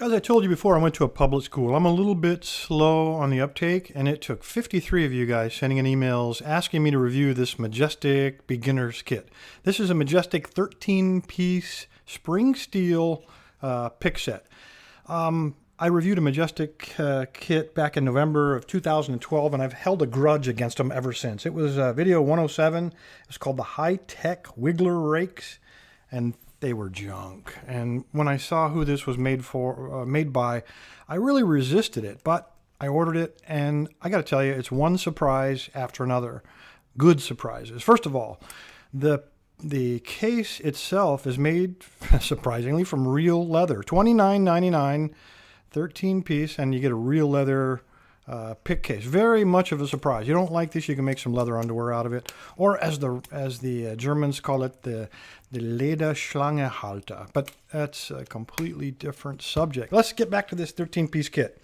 As I told you before, I went to a public school. I'm a little bit slow on the uptake, and it took 53 of you guys sending in emails asking me to review this Majestic beginner's kit. This is a Majestic 13-piece spring steel pick set. I reviewed a Majestic kit back in November of 2012, and I've held a grudge against them ever since. It was video 107. It was called the High-Tech Wiggler Rakes, and they were junk. And when I saw who this was made by, I really resisted it. But I ordered it, and I got to tell you, it's one surprise after another. Good surprises. First of all, the case itself is made, surprisingly, from real leather. $29.99, 13-piece, and you get a real leather pick case. Very much of a surprise. You don't like this, you can make some leather underwear out of it, or as the Germans call it, the Lederschlangehalter. But that's a completely different subject. Let's get back to this 13-piece kit.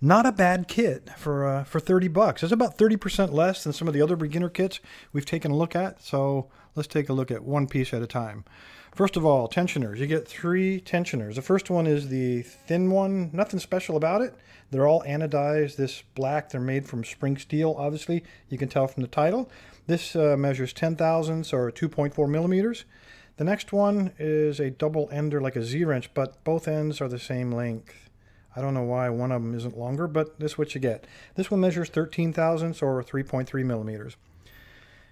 Not a bad kit for $30. It's about 30% less than some of the other beginner kits we've taken a look at. So let's take a look at one piece at a time. First of all, tensioners. You get 3 tensioners. The first one is the thin one. Nothing special about it. They're all anodized this black. They're made from spring steel, obviously. You can tell from the title. This measures 10 thousandths or 2.4 millimeters. The next one is a double ender like a Z-wrench, but both ends are the same length. I don't know why one of them isn't longer, but this is what you get. This one measures 13 thousandths or 3.3 millimeters.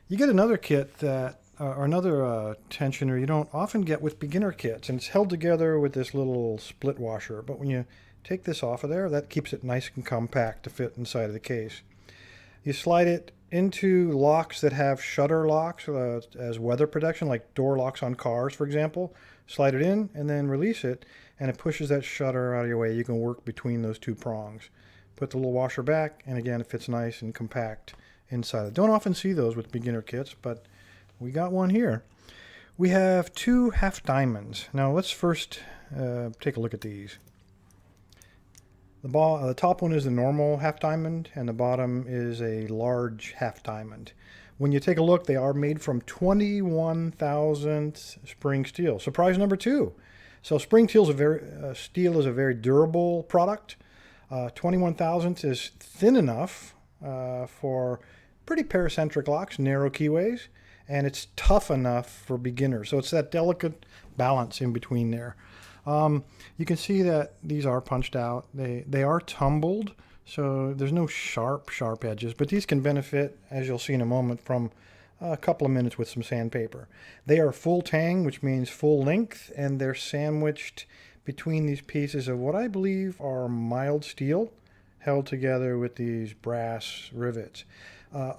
You get another kit that or another tensioner you don't often get with beginner kits, and it's held together with this little split washer. But when you take this off of there, that keeps it nice and compact to fit inside of the case. You slide it into locks that have shutter locks as weather protection, like door locks on cars, for example. Slide it in and then release it, and it pushes that shutter out of your way. You can work between those 2 prongs. Put the little washer back, and again, it fits nice and compact inside it. Don't often see those with beginner kits, but we got one here. We have 2 half diamonds. Now let's first take a look at these. The top one is the normal half diamond, and the bottom is a large half diamond. When you take a look, they are made from 21 thousandths spring steel. Surprise number 2. So spring steel is a very durable product. 21 thousandths is thin enough for pretty paracentric locks, narrow keyways, and it's tough enough for beginners. So it's that delicate balance in between there. You can see that these are punched out. They are tumbled, so there's no sharp edges, but these can benefit, as you'll see in a moment, from a couple of minutes with some sandpaper. They are full tang, which means full length, and they're sandwiched between these pieces of what I believe are mild steel held together with these brass rivets.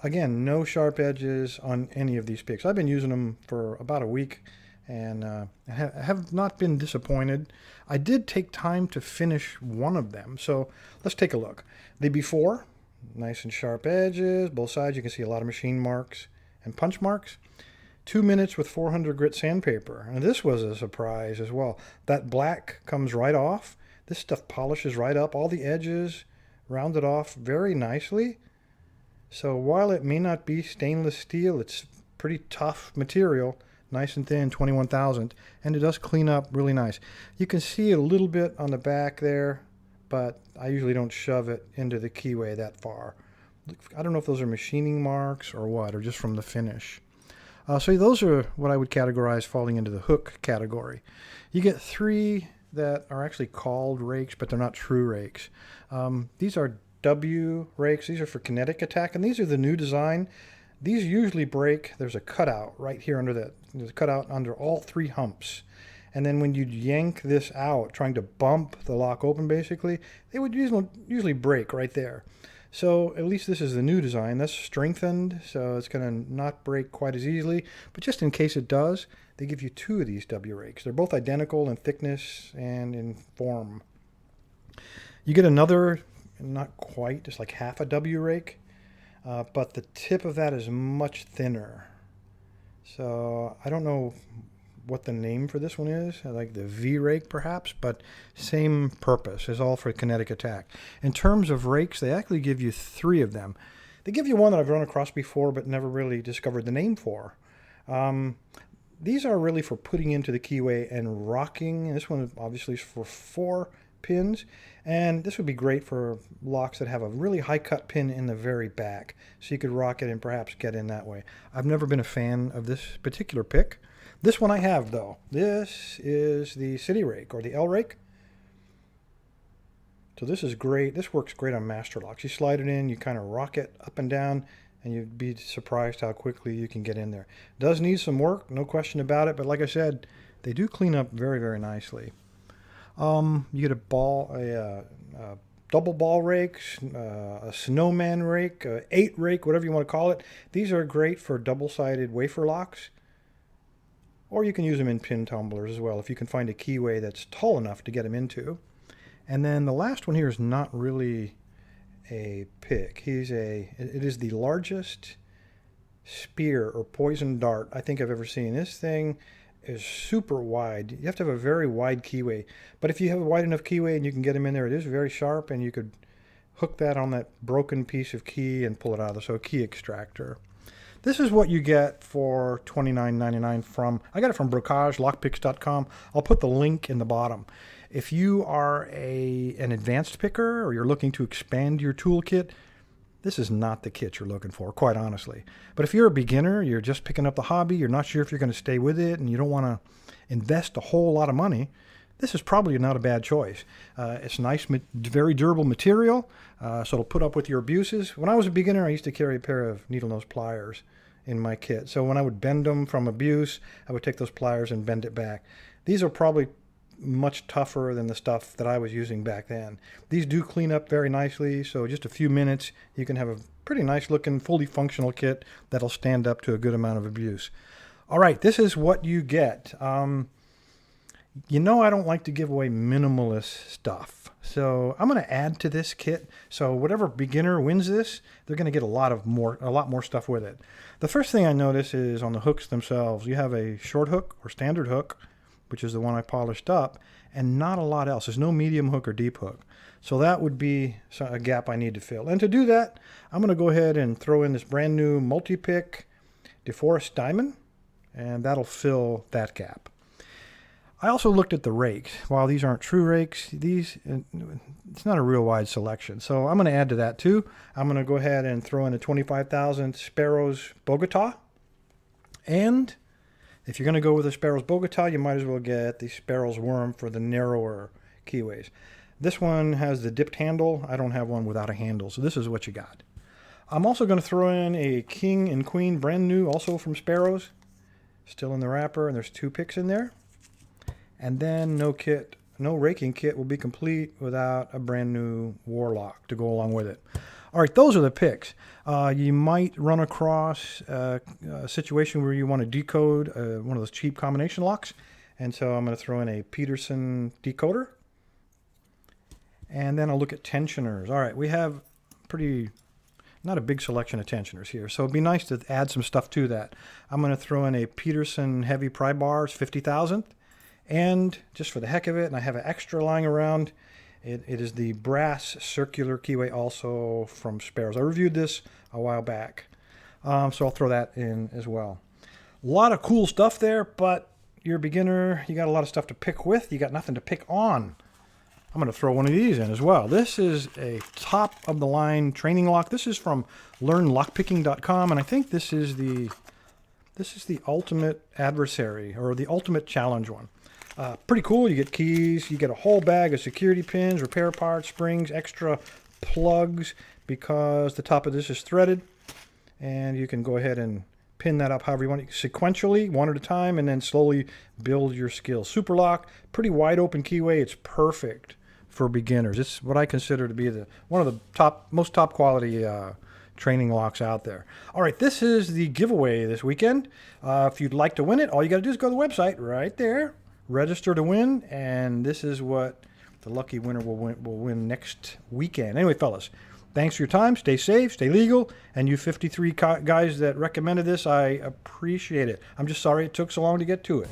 Again, no sharp edges on any of these picks. I've been using them for about a week, and I have not been disappointed. I did take time to finish one of them, so let's take a look. The before, nice and sharp edges, both sides. You can see a lot of machine marks and punch marks. 2 minutes with 400 grit sandpaper, and this was a surprise as well. That black comes right off. This stuff polishes right up, all the edges rounded off very nicely. So while it may not be stainless steel, it's pretty tough material, nice and thin, 21 thousandth, and it does clean up really nice. You can see it a little bit on the back there, but I usually don't shove it into the keyway that far. I don't know if those are machining marks or what, or just from the finish. So those are what I would categorize falling into the hook category. You get 3 that are actually called rakes, but they're not true rakes. These are W rakes. These are for kinetic attack, and these are the new design. These usually break. There's a cutout right here under that. There's a cutout under all 3 humps. And then when you yank this out, trying to bump the lock open basically, they would usually break right there. So at least this is the new design. That's strengthened, so it's going to not break quite as easily. But just in case it does, they give you 2 of these W rakes. They're both identical in thickness and in form. You get another, not quite, just like half a W rake, but the tip of that is much thinner. So I don't know what the name for this one is, like the V rake perhaps, but same purpose. It's all for kinetic attack. In terms of rakes, they actually give you 3 of them. They give you one that I've run across before but never really discovered the name for. These are really for putting into the keyway and rocking. This one obviously is for 4 pins. And this would be great for locks that have a really high cut pin in the very back. So you could rock it and perhaps get in that way. I've never been a fan of this particular pick. This one I have though. This is the City Rake or the L Rake. So this is great. This works great on master locks. You slide it in, you kind of rock it up and down, and you'd be surprised how quickly you can get in there. Does need some work, no question about it, but like I said, they do clean up very, very nicely. You get a double ball rakes, a snowman rake, 8 rake, whatever you want to call it. These are great for double-sided wafer locks, or you can use them in pin tumblers as well if you can find a keyway that's tall enough to get them into. And then the last one here is not really a pick. It is the largest spear or poison dart I think I've ever seen. This thing is super wide. You have to have a very wide keyway. But if you have a wide enough keyway and you can get them in there, it is very sharp, and you could hook that on that broken piece of key and pull it out of there. So a key extractor. This is what you get for $29.99 from, I got it from brocagelockpicks.com. I'll put the link in the bottom. If you are an advanced picker or you're looking to expand your toolkit, this is not the kit you're looking for, quite honestly. But if you're a beginner, you're just picking up the hobby, you're not sure if you're going to stay with it, and you don't want to invest a whole lot of money, this is probably not a bad choice. It's nice, very durable material, so it'll put up with your abuses. When I was a beginner, I used to carry a pair of needle nose pliers in my kit. So when I would bend them from abuse, I would take those pliers and bend it back. These are probably much tougher than the stuff that I was using back then. These do clean up very nicely, so just a few minutes you can have a pretty nice looking fully functional kit that'll stand up to a good amount of abuse. All right, this is what you get. You know I don't like to give away minimalist stuff, so I'm going to add to this kit. So whatever beginner wins this, they're going to get a lot more stuff with it. The first thing I notice is on the hooks themselves. You have a short hook or standard hook, which is the one I polished up, and not a lot else. There's no medium hook or deep hook. So that would be a gap I need to fill. And to do that, I'm going to go ahead and throw in this brand new multi-pick DeForest Diamond, and that'll fill that gap. I also looked at the rakes. While these aren't true rakes, it's not a real wide selection. So I'm going to add to that too. I'm going to go ahead and throw in a 25,000 Sparrows Bogota. And if you're going to go with the Sparrows Bogota, you might as well get the Sparrows Worm for the narrower keyways. This one has the dipped handle. I don't have one without a handle, so this is what you got. I'm also going to throw in a King and Queen brand new, also from Sparrows. Still in the wrapper, and there's 2 picks in there. And then no raking kit will be complete without a brand new Warlock to go along with it. All right, those are the picks. You might run across a situation where you want to decode one of those cheap combination locks. And so I'm going to throw in a Peterson decoder. And then I'll look at tensioners. All right, we have not a big selection of tensioners here. So it'd be nice to add some stuff to that. I'm going to throw in a Peterson heavy pry bars, 50,000th. And just for the heck of it, and I have an extra lying around, it is the brass circular keyway, also from Sparrows. I reviewed this a while back, so I'll throw that in as well. A lot of cool stuff there, but you're a beginner, you got a lot of stuff to pick with, you got nothing to pick on. I'm going to throw one of these in as well. This is a top-of-the-line training lock. This is from learnlockpicking.com, and I think this is the ultimate adversary, or the ultimate challenge one. Pretty cool. You get keys, you get a whole bag of security pins, repair parts, springs, extra plugs, because the top of this is threaded, and you can go ahead and pin that up however you want, sequentially, one at a time, and then slowly build your skill. Super lock, pretty wide open keyway. It's perfect for beginners. It's what I consider to be one of the most top quality training locks out there. All right, this is the giveaway this weekend. If you'd like to win it, all you got to do is go to the website right there, register to win, and this is what the lucky winner will win next weekend. Anyway, fellas, thanks for your time. Stay safe, stay legal, and you 53 guys that recommended this, I appreciate it. I'm just sorry it took so long to get to it.